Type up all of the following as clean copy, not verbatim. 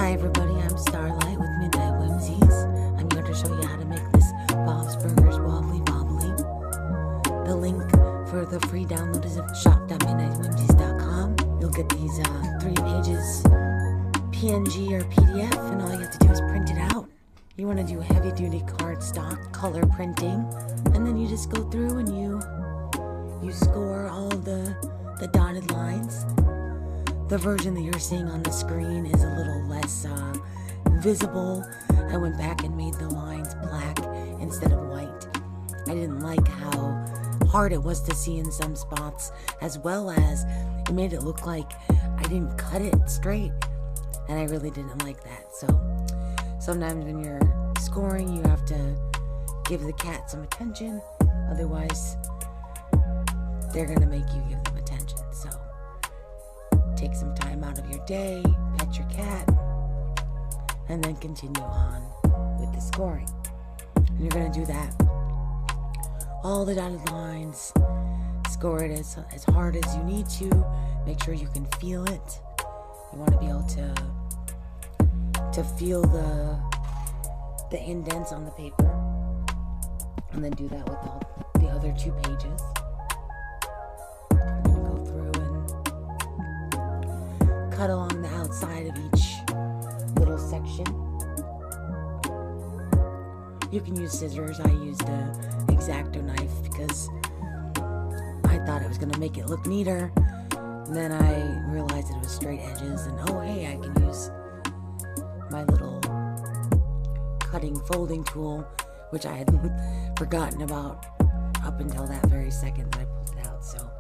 Hi everybody, I'm Starlight with Midnight Whimsies. I'm going to show you how to make this Bob's Burgers Wobbly Bobbly. The link for the free download is at shop.midnightwhimsies.com. You'll get these 3 pages PNG or PDF, and all you have to do is print it out. You want to do heavy duty cardstock color printing, and then you just go through and you score all the dotted lines. The version that you're seeing on the screen is a little less visible. I went back and made the lines black instead of white. I didn't like how hard it was to see in some spots, as well as it made it look like I didn't cut it straight, and I really didn't like that. So sometimes when you're scoring, you have to give the cat some attention, otherwise they're gonna make you give them attention. So take some time out of your day, pet your cat, and then continue on with the scoring. And you're going to do that. All the dotted lines, score it as hard as you need to. Make sure you can feel it. You want to be able to feel the indents on the paper. And then do that with all the other 2 pages. Cut along the outside of each little section. You can use scissors. I used a X-Acto knife because I thought it was going to make it look neater. And then I realized that it was straight edges, and oh hey, I can use my little cutting folding tool, which I had forgotten about up until that very second that I pulled it out. So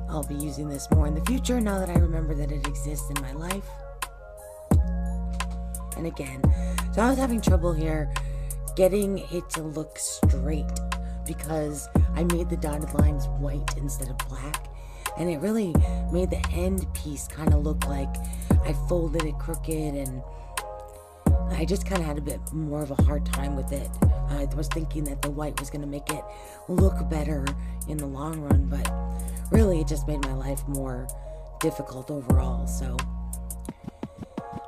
I'll be using this more in the future now that I remember that it exists in my life. And again, so I was having trouble here getting it to look straight because I made the dotted lines white instead of black, and it really made the end piece kind of look like I folded it crooked, and I just kind of had a bit more of a hard time with it. I was thinking that the white was going to make it look better in the long run, but really it just made my life more difficult overall. So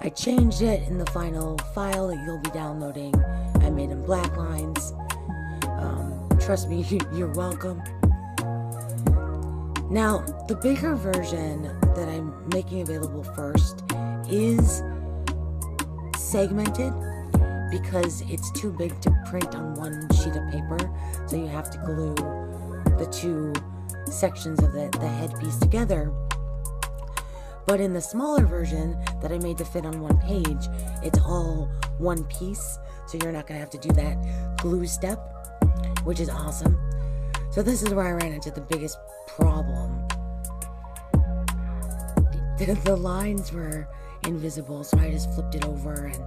I changed it in the final file that you'll be downloading. I made them black lines. Trust me, you're welcome. Now, the bigger version that I'm making available first is segmented because it's too big to print on one sheet of paper, so you have to glue the 2 sections of the headpiece together. But in the smaller version that I made to fit on 1 page, it's all one piece, so you're not going to have to do that glue step, which is awesome. So this is where I ran into the biggest problem. The lines were invisible, so I just flipped it over and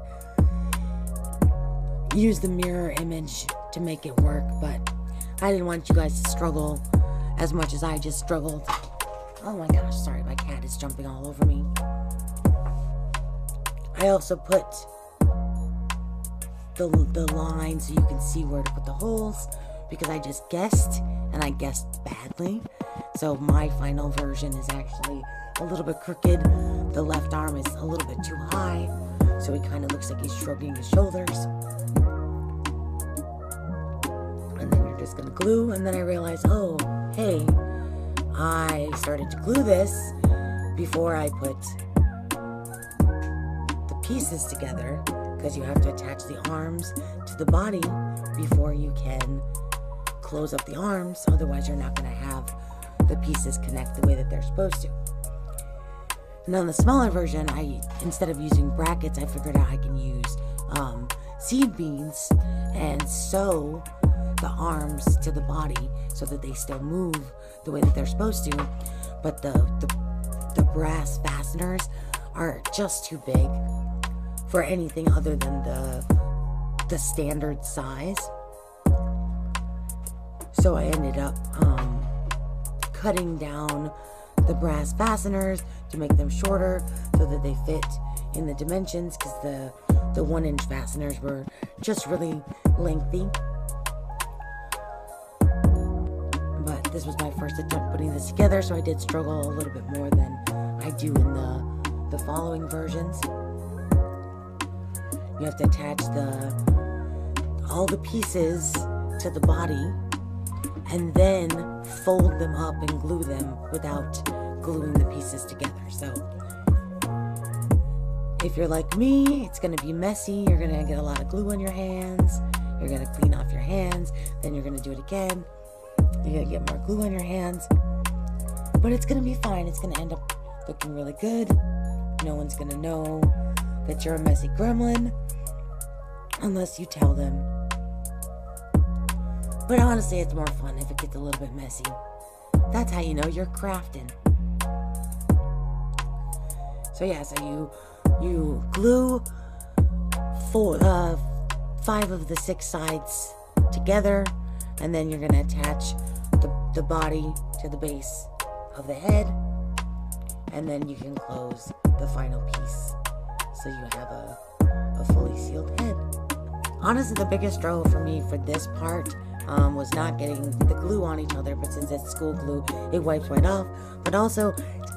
used the mirror image to make it work, but I didn't want you guys to struggle as much as I just struggled. Oh my gosh, sorry, my cat is jumping all over me. I also put the line so you can see where to put the holes, because I just guessed, and I guessed badly. So my final version is actually a little bit crooked. The left arm is a little bit too high, so he kind of looks like he's shrugging his shoulders. And then you're just gonna glue, and then I realized, oh, hey, I started to glue this before I put the pieces together, because you have to attach the arms to the body before you can close up the arms, otherwise you're not going to have the pieces connect the way that they're supposed to. And on the smaller version, instead of using brackets, I figured out I can use seed beans and sew the arms to the body so that they still move the way that they're supposed to, but the brass fasteners are just too big for anything other than the standard size. So I ended up cutting down the brass fasteners to make them shorter so that they fit in the dimensions, because the 1-inch fasteners were just really lengthy. But this was my first attempt putting this together, so I did struggle a little bit more than I do in the following versions. You have to attach all the pieces to the body and then fold them up and glue them without gluing the pieces together. So if you're like me, it's going to be messy. You're going to get a lot of glue on your hands. You're going to clean off your hands. Then you're going to do it again. You're going to get more glue on your hands. But it's going to be fine. It's going to end up looking really good. No one's going to know that you're a messy gremlin unless you tell them. But honestly, it's more fun if it gets a little bit messy. That's how you know you're crafting. So yeah, so you glue 5 of the 6 sides together, and then you're going to attach the body to the base of the head, and then you can close the final piece so you have a fully sealed head. Honestly, the biggest struggle for me for this part was not getting the glue on each other, but since it's school glue, it wipes right off, but also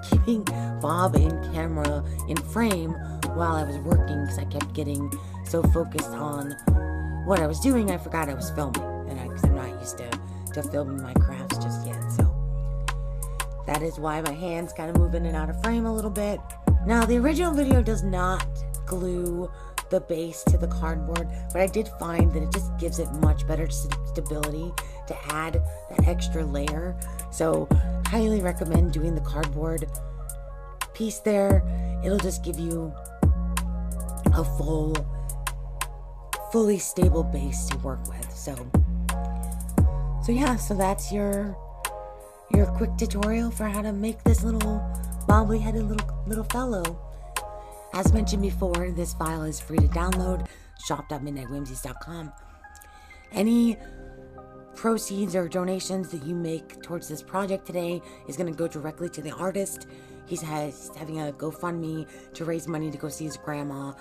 keeping Bob in camera in frame while I was working, because I kept getting so focused on what I was doing, I forgot I was filming, and because I'm not used to filming my crafts just yet. So that is why my hands kind of move in and out of frame a little bit. Now, the original video does not glue the base to the cardboard, but I did find that it just gives it much better stability to add that extra layer. So highly recommend doing the cardboard piece there. It'll just give you a fully stable base to work with. So yeah, so that's your quick tutorial for how to make this little bobbly headed little fellow. As mentioned before, this file is free to download, shop.midnightwhimsies.com. Any proceeds or donations that you make towards this project today is going to go directly to the artist. He's having a GoFundMe to raise money to go see his grandma.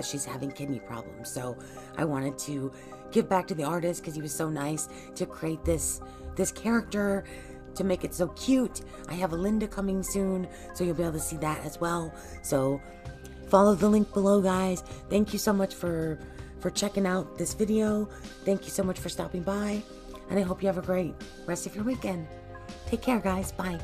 She's having kidney problems. So I wanted to give back to the artist because he was so nice to create this character, to make it so cute. I have a Linda coming soon, so you'll be able to see that as well. So follow the link below, guys. Thank you so much for checking out this video. Thank you so much for stopping by, and I hope you have a great rest of your weekend. Take care, guys. Bye.